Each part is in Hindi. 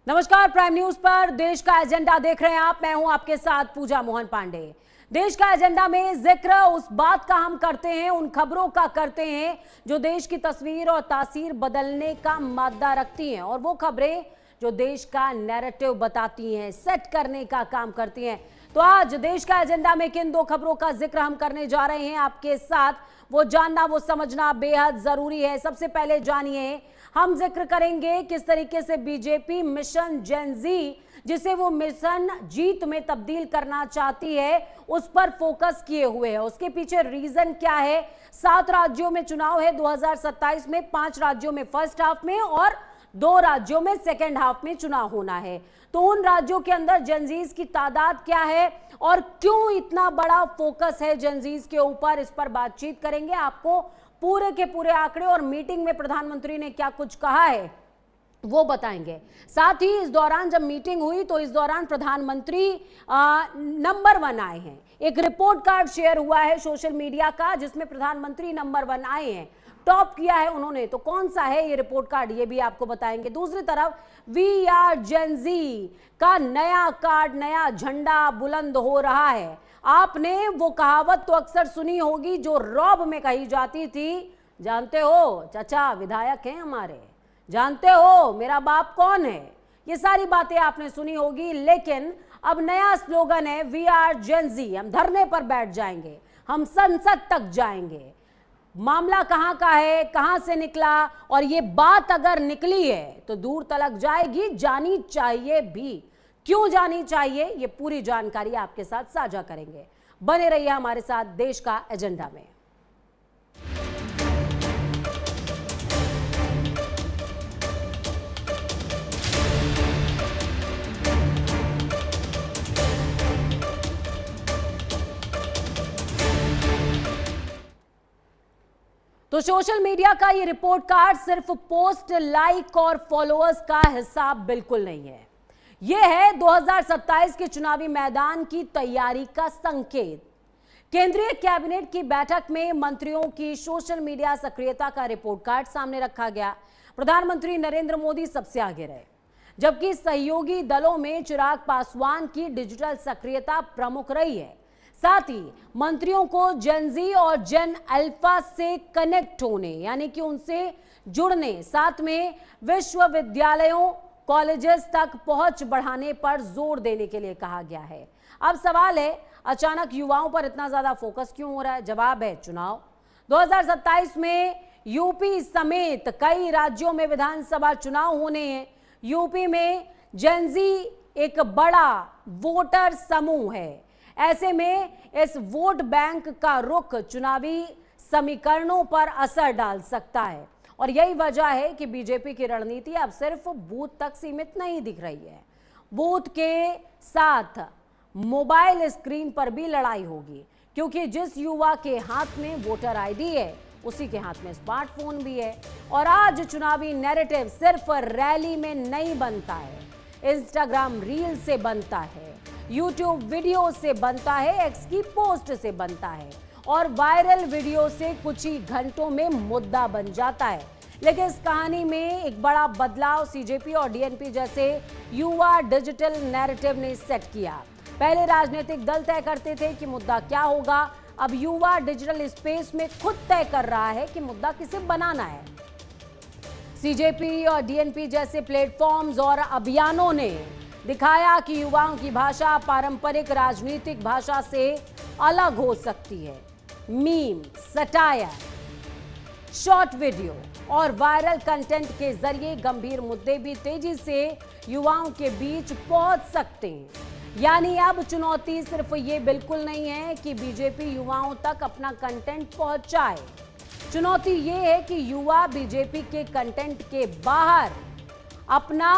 नमस्कार, प्राइम न्यूज पर देश का एजेंडा देख रहे हैं आप। मैं हूं आपके साथ पूजा मोहन पांडे। देश का एजेंडा में जिक्र उस बात का हम करते हैं, उन खबरों का करते हैं जो देश की तस्वीर और तासीर बदलने का मादा रखती हैं, और वो खबरें जो देश का नैरेटिव बताती हैं, सेट करने का काम करती हैं। तो आज देश का एजेंडा में किन दो खबरों का जिक्र हम करने जा रहे हैं आपके साथ, वो जानना, वो समझना बेहद जरूरी है। सबसे पहले जानिए, हम जिक्र करेंगे किस तरीके से बीजेपी मिशन जेन जी, जिसे वो मिशन जीत में तब्दील करना चाहती है, उस पर फोकस किए हुए है। उसके पीछे रीजन क्या है? 7 राज्यों में चुनाव है 2027 में, 5 राज्यों में फर्स्ट हाफ में और 2 राज्यों में सेकेंड हाफ में चुनाव होना है। तो उन राज्यों के अंदर जेनजीज की तादाद क्या है और क्यों इतना बड़ा फोकस है जेनजीज के ऊपर, इस पर बातचीत करेंगे। आपको पूरे के पूरे आंकड़े और मीटिंग में प्रधानमंत्री ने क्या कुछ कहा है वो बताएंगे। साथ ही इस दौरान जब मीटिंग हुई तो इस दौरान प्रधानमंत्री नंबर 1 आए हैं। एक रिपोर्ट कार्ड शेयर हुआ है सोशल मीडिया का, जिसमें प्रधानमंत्री नंबर 1 आए हैं, टॉप किया है उन्होंने। तो कौन सा है ये रिपोर्ट कार्ड, ये भी आपको बताएंगे। दूसरी तरफ वी आर जेन जी का नया कार्ड, नया झंडा बुलंद हो रहा है। आपने वो कहावत तो अक्सर सुनी होगी जो रौब में कही जाती थी, जानते हो चाचा विधायक हैं हमारे, जानते हो मेरा बाप कौन है। ये सारी बातें आपने सुनी होगी, लेकिन अब नया स्लोगन है वी आर जेन जी। हम धरने पर बैठ जाएंगे, हम संसद तक जाएंगे। मामला कहां का है, कहां से निकला, और ये बात अगर निकली है तो दूर तलक जाएगी, जानी चाहिए भी। क्यों जानी चाहिए, ये पूरी जानकारी आपके साथ साझा करेंगे। बने रहिए हमारे साथ देश का एजेंडा में। तो सोशल मीडिया का ये रिपोर्ट कार्ड सिर्फ पोस्ट, लाइक और फॉलोअर्स का हिसाब बिल्कुल नहीं है। यह है 2027 के चुनावी मैदान की तैयारी का संकेत। केंद्रीय कैबिनेट की बैठक में मंत्रियों की सोशल मीडिया सक्रियता का रिपोर्ट कार्ड सामने रखा गया। प्रधानमंत्री नरेंद्र मोदी सबसे आगे रहे, जबकि सहयोगी दलों में चिराग पासवान की डिजिटल सक्रियता प्रमुख रही है। साथ ही मंत्रियों को जेन जी और जेन अल्फा से कनेक्ट होने, यानी कि उनसे जुड़ने, साथ में विश्वविद्यालयों, कॉलेजेस तक पहुंच बढ़ाने पर जोर देने के लिए कहा गया है। अब सवाल है, अचानक युवाओं पर इतना ज्यादा फोकस क्यों हो रहा है? जवाब है चुनाव। 2027 में यूपी समेत कई राज्यों में विधानसभा चुनाव होने हैं। यूपी में जेन जी एक बड़ा वोटर समूह है। ऐसे में इस वोट बैंक का रुख चुनावी समीकरणों पर असर डाल सकता है, और यही वजह है कि बीजेपी की रणनीति अब सिर्फ बूथ तक सीमित नहीं दिख रही है। बूथ के साथ मोबाइल स्क्रीन पर भी लड़ाई होगी, क्योंकि जिस युवा के हाथ में वोटर आईडी है उसी के हाथ में स्मार्टफोन भी है। और आज चुनावी नैरेटिव सिर्फ रैली में नहीं बनता है, इंस्टाग्राम रील से बनता है, यूट्यूब वीडियो से बनता है, एक्स की पोस्ट से बनता है, और वायरल वीडियो से कुछ ही घंटों में मुद्दा बन जाता है। लेकिन इस कहानी में एक बड़ा बदलाव सीजेपी और डीएनपी जैसे युवा डिजिटल नैरेटिव ने सेट किया। पहले राजनीतिक दल तय करते थे कि मुद्दा क्या होगा, अब युवा डिजिटल स्पेस में खुद तय कर रहा है कि मुद्दा किसे बनाना है। सीजेपी और डीएनपी जैसे प्लेटफॉर्म्स और अभियानों ने दिखाया कि युवाओं की भाषा पारंपरिक राजनीतिक भाषा से अलग हो सकती है। मीम, सटायर, शॉर्ट वीडियो और वायरल कंटेंट के जरिए गंभीर मुद्दे भी तेजी से युवाओं के बीच पहुंच सकते हैं। यानी अब चुनौती सिर्फ ये बिल्कुल नहीं है कि बीजेपी युवाओं तक अपना कंटेंट पहुंचाए। चुनौती ये है कि युवा बीजेपी के कंटेंट के बाहर अपना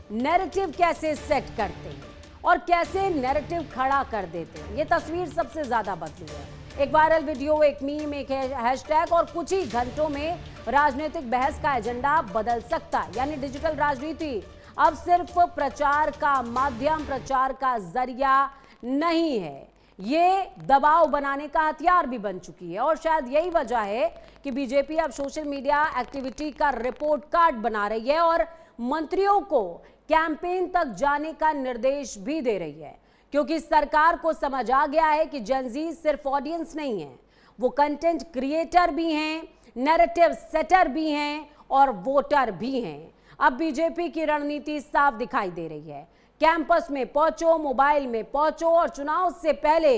नैरेटिव कैसे सेट करते हैं और कैसे नैरेटिव खड़ा कर देते हैं। ये तस्वीर सबसे ज्यादा बदली है। एक वायरल वीडियो, एक मीम, एक हैशटैग और कुछ ही घंटों में राजनीतिक बहस का एजेंडा बदल सकता है। यानी डिजिटल राजनीति अब सिर्फ प्रचार का माध्यम, प्रचार का जरिया नहीं है, ये दबाव बनाने का हथियार भी बन चुकी है। और शायद यही वजह है कि बीजेपी अब सोशल मीडिया एक्टिविटी का रिपोर्ट कार्ड बना रही है और मंत्रियों को कैंपेन तक जाने का निर्देश भी दे रही है, क्योंकि सरकार को समझ आ गया है कि जेनजी सिर्फ ऑडियंस नहीं है, वो कंटेंट क्रिएटर भी हैं, नैरेटिव सेटर भी हैं और वोटर भी हैं। अब बीजेपी की रणनीति साफ दिखाई दे रही है। कैंपस में पहुंचो, मोबाइल में पहुंचो और चुनाव से पहले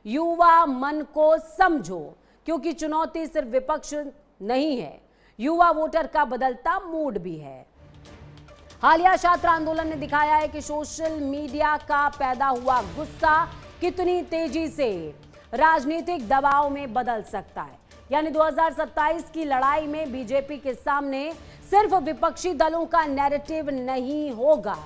युवा मन को समझो, क्योंकि चुनौती सिर्फ विपक्ष नहीं है, युवा वोटर का बदलता मूड भी है। हालिया छात्र आंदोलन ने दिखाया है कि सोशल मीडिया का पैदा हुआ गुस्सा कितनी तेजी से राजनीतिक दबाव में बदल सकता है। यानी 2027 की लड़ाई में बीजेपी के सामने सिर्फ विपक्षी दलों का नैरेटिव नहीं होगा,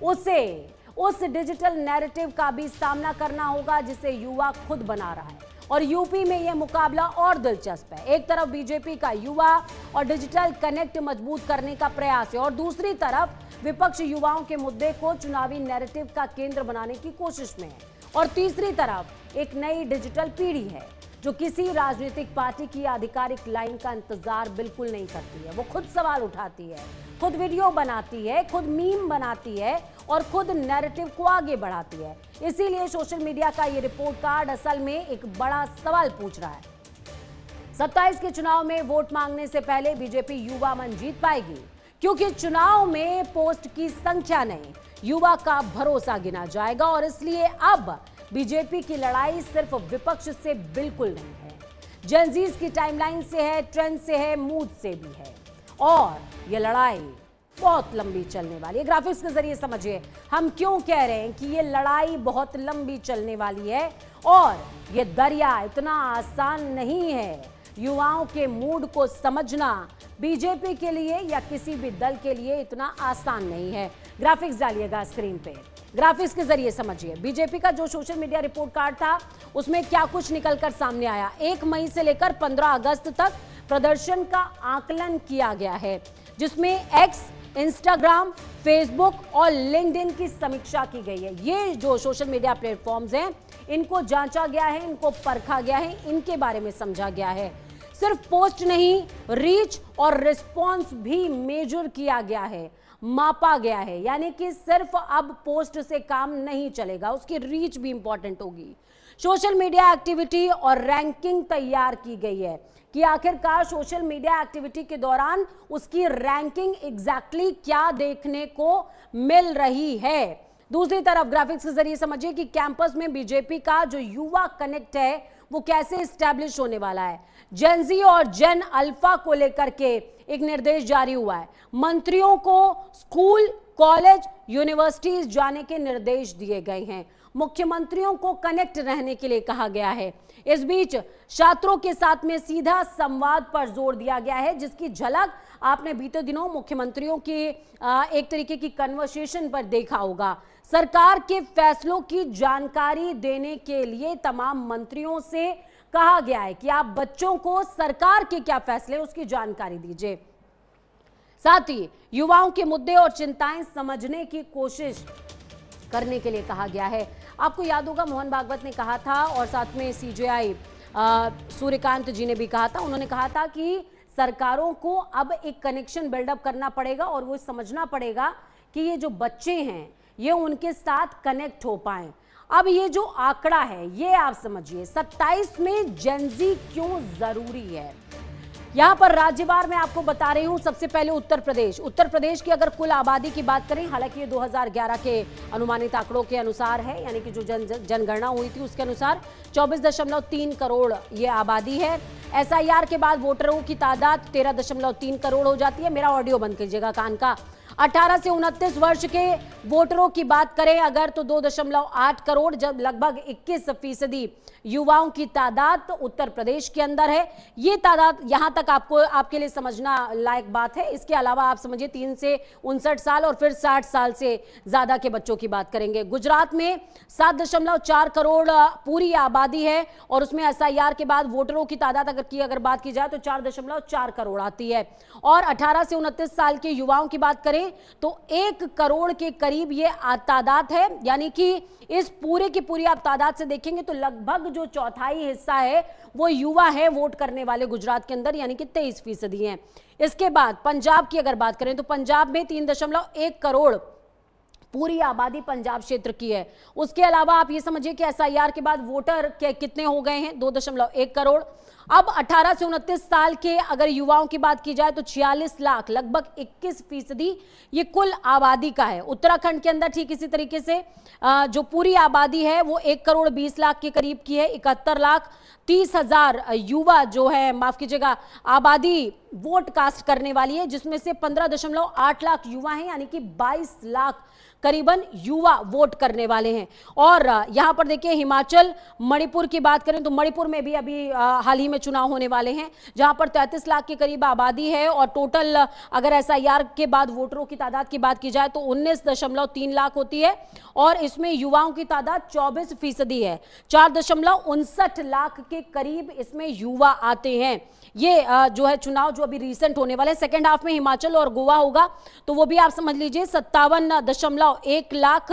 उसे उस डिजिटल नैरेटिव का भी सामना करना होगा जिसे युवा खुद बना रहा है। और यूपी में यह मुकाबला और दिलचस्प है। एक तरफ बीजेपी का युवा और डिजिटल कनेक्ट मजबूत करने का प्रयास है और दूसरी तरफ विपक्ष युवाओं के मुद्दे को चुनावी नैरेटिव का केंद्र बनाने की कोशिश में है। और तीसरी तरफ एक नई डिजिटल पीढ़ी है जो किसी राजनीतिक पार्टी की आधिकारिक लाइन का इंतजार बिल्कुल नहीं करती है। वो खुद सवाल उठाती है, खुद वीडियो बनाती है, खुद मीम बनाती है और खुद नैरेटिव को आगे बढ़ाती है। इसीलिए सोशल मीडिया का ये रिपोर्ट कार्ड असल में एक बड़ा सवाल पूछ रहा है। 27 के चुनाव में वोट मांगने से पहले बीजेपी युवा मन जीत पाएगी, क्योंकि चुनाव में पोस्ट की संख्या नहीं, युवा का भरोसा गिना जाएगा। और इसलिए अब बीजेपी की लड़ाई सिर्फ विपक्ष से बिल्कुल नहीं है, जेनजीज की टाइमलाइन से है, ट्रेंड से है, मूड से भी है। और ये लड़ाई बहुत लंबी चलने वाली है। ग्राफिक्स के जरिए समझिए हम क्यों कह रहे हैं कि ये लड़ाई बहुत लंबी चलने वाली है और ये दरिया इतना आसान नहीं है। युवाओं के मूड को समझना बीजेपी के लिए या किसी भी दल के लिए इतना आसान नहीं है। ग्राफिक्स डालिएगा स्क्रीन पे, ग्राफिक्स के जरिए समझिए बीजेपी का जो सोशल मीडिया रिपोर्ट कार्ड था उसमें क्या कुछ निकलकर सामने आया। 1 मई से लेकर 15 अगस्त तक प्रदर्शन का आकलन किया गया है, जिसमें एक्स, इंस्टाग्राम, फेसबुक और लिंक्डइन की समीक्षा की गई है। ये जो सोशल मीडिया प्लेटफॉर्म्स हैं इनको जांचा गया है, इनको परखा गया है, इनके बारे में समझा गया है। सिर्फ पोस्ट नहीं, रीच और रिस्पॉन्स भी मेजर किया गया है, मापा गया है। यानी कि सिर्फ अब पोस्ट से काम नहीं चलेगा, उसकी रीच भी इंपॉर्टेंट होगी। सोशल मीडिया एक्टिविटी और रैंकिंग तैयार की गई है कि आखिरकार सोशल मीडिया एक्टिविटी के दौरान उसकी रैंकिंग एग्जैक्टली क्या देखने को मिल रही है। दूसरी तरफ ग्राफिक्स के जरिए समझिए कि कैंपस में बीजेपी का जो युवा कनेक्ट है वो कैसे स्टैब्लिश होने वाला है। जेनजी और जेन अल्फा को लेकर के एक निर्देश जारी हुआ है। मंत्रियों को स्कूल, कॉलेज, यूनिवर्सिटीज जाने के निर्देश दिए गए हैं। मुख्यमंत्रियों को कनेक्ट रहने के लिए कहा गया है। इस बीच छात्रों के साथ में सीधा संवाद पर जोर दिया गया है, जिसकी झलक आपने बीते दिनों मुख्यमंत्रियों की एक तरीके की कन्वर्सेशन पर देखा होगा। सरकार के फैसलों की जानकारी देने के लिए तमाम मंत्रियों से कहा गया है कि आप बच्चों को सरकार के क्या फैसले उसकी जानकारी दीजिए। साथ ही युवाओं के मुद्दे और चिंताएं समझने की कोशिश करने के लिए कहा गया है। आपको याद होगा मोहन भागवत ने कहा था और साथ में सीजेआई सूर्यकांत जी ने भी कहा था, उन्होंने कहा था कि सरकारों को अब एक कनेक्शन बिल्डअप करना पड़ेगा और वो समझना पड़ेगा कि ये जो बच्चे हैं ये उनके साथ कनेक्ट हो पाए। अब ये जो आंकड़ा है ये आप समझिए 27 में जेनजी क्यों जरूरी है। यहां पर राज्यवार मैं आपको बता रही हूं। सबसे पहले उत्तर प्रदेश की अगर कुल आबादी की बात करें, हालांकि ये 2011 के अनुमानित आंकड़ों के अनुसार है, यानी कि जो जनगणना हुई थी उसके अनुसार 24.3 करोड़ ये आबादी है। एसआईआर के बाद वोटरों की तादाद 13.3 करोड़ हो जाती है। मेरा ऑडियो बंद कीजिएगा कान का। 18 से 29 वर्ष के वोटरों की बात करें अगर तो 2.8 करोड़, जब लगभग 21% युवाओं की तादाद उत्तर प्रदेश के अंदर है। ये तादाद यहां तक आपके लिए समझना लायक बात है। इसके अलावा आप समझिए 3 से 59 साल और फिर 60 साल से ज्यादा के बच्चों की बात करेंगे। गुजरात में 7.4 करोड़ पूरी आबादी है और उसमें एसआईआर के बाद वोटरों की तादाद अगर बात की जाए तो 4.4 करोड़ आती है। और 18 से 29 साल के युवाओं की बात करें तो 1 करोड़ के करीब ये तादाद है। यानी कि इस पूरे की पूरी आप तादाद से देखेंगे तो लगभग जो चौथाई हिस्सा है वो युवा है वोट करने वाले गुजरात के अंदर, यानी कि 23% हैं। इसके बाद पंजाब की अगर बात करें तो पंजाब में 3.1 करोड़ पूरी आबादी पंजाब क्षेत्र की है। उसके अलावा आप ये समझिए कि एसआईआर के बाद वोटर के कितने हो गए हैं, 2.1 करोड़। अब 18 से 29 साल के अगर युवाओं की बात की जाए तो 46 लाख, लगभग 21% ये कुल आबादी का है। उत्तराखंड के अंदर ठीक इसी तरीके से जो पूरी आबादी है वो 1 करोड़ 20 लाख के करीब की है। 71 लाख 30 हजार युवा जो है, माफ कीजिएगा, आबादी वोट कास्ट करने वाली है, जिसमें से 15.8 लाख युवा हैं, यानी कि 22 लाख करीबन युवा वोट करने वाले हैं। और यहां पर देखिए हिमाचल, मणिपुर की बात करें तो मणिपुर में भी अभी हाल ही में चुनाव होने वाले हैं, जहां पर 33 लाख के करीब आबादी है। और टोटल अगर एसआईआर के बाद वोटरों की तादाद की बात की जाए तो 19.3 लाख होती है, और इसमें युवाओं की तादाद 24% है। 4.59 लाख के करीब इसमें युवा आते हैं। ये जो है चुनाव जो अभी रिसेंट होने वाले, सेकेंड हाफ में हिमाचल और गोवा होगा, तो वो भी आप समझ लीजिए 57.1 लाख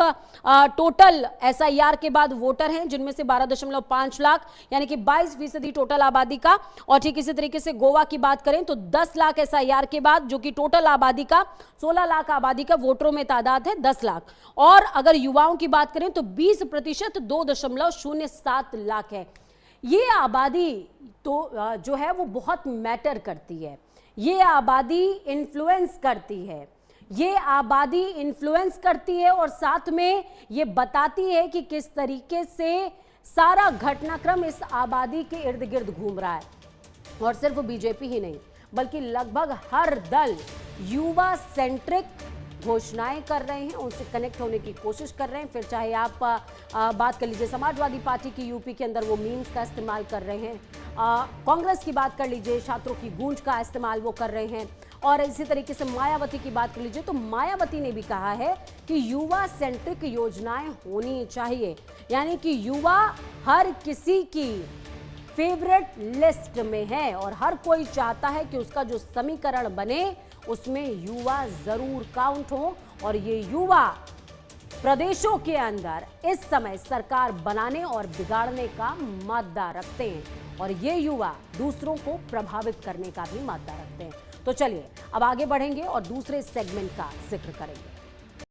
टोटल एसआईआर के बाद वोटर हैं, जिनमें से 12.5 लाख यानी कि 22% टोटल आबादी का। और ठीक इसी तरीके से गोवा की बात करें तो 10 लाख एसआईआर के बाद, जो कि टोटल आबादी का 16 लाख आबादी का वोटरों में तादाद है 10 लाख। और अगर युवाओं की बात करें तो 20% 2.07 लाख है। ये आबादी तो जो है वो बहुत मैटर करती है, ये आबादी इन्फ्लुएंस करती है, ये आबादी इन्फ्लुएंस करती है, और साथ में ये बताती है कि किस तरीके से सारा घटनाक्रम इस आबादी के इर्द गिर्द घूम रहा है। और सिर्फ बीजेपी ही नहीं बल्कि लगभग हर दल युवा सेंट्रिक घोषणाएं कर रहे हैं, उनसे कनेक्ट होने की कोशिश कर रहे हैं। फिर चाहे आप बात कर लीजिए समाजवादी पार्टी की यूपी के अंदर वो मीम्स का इस्तेमाल कर रहे हैं, कांग्रेस की बात कर लीजिए छात्रों की गूंज का इस्तेमाल वो कर रहे हैं, और इसी तरीके से मायावती की बात कर लीजिए तो मायावती ने भी कहा है कि युवा सेंट्रिक योजनाएं होनी चाहिए, यानी कि युवा हर किसी की फेवरेट लिस्ट में है और हर कोई चाहता है कि उसका जो समीकरण बने उसमें युवा जरूर काउंट हो। और ये युवा प्रदेशों के अंदर इस समय सरकार बनाने और बिगाड़ने का मादा रखते हैं, और ये युवा दूसरों को प्रभावित करने का भी मादा रखते हैं। तो चलिए अब आगे बढ़ेंगे और दूसरे सेगमेंट का जिक्र करेंगे।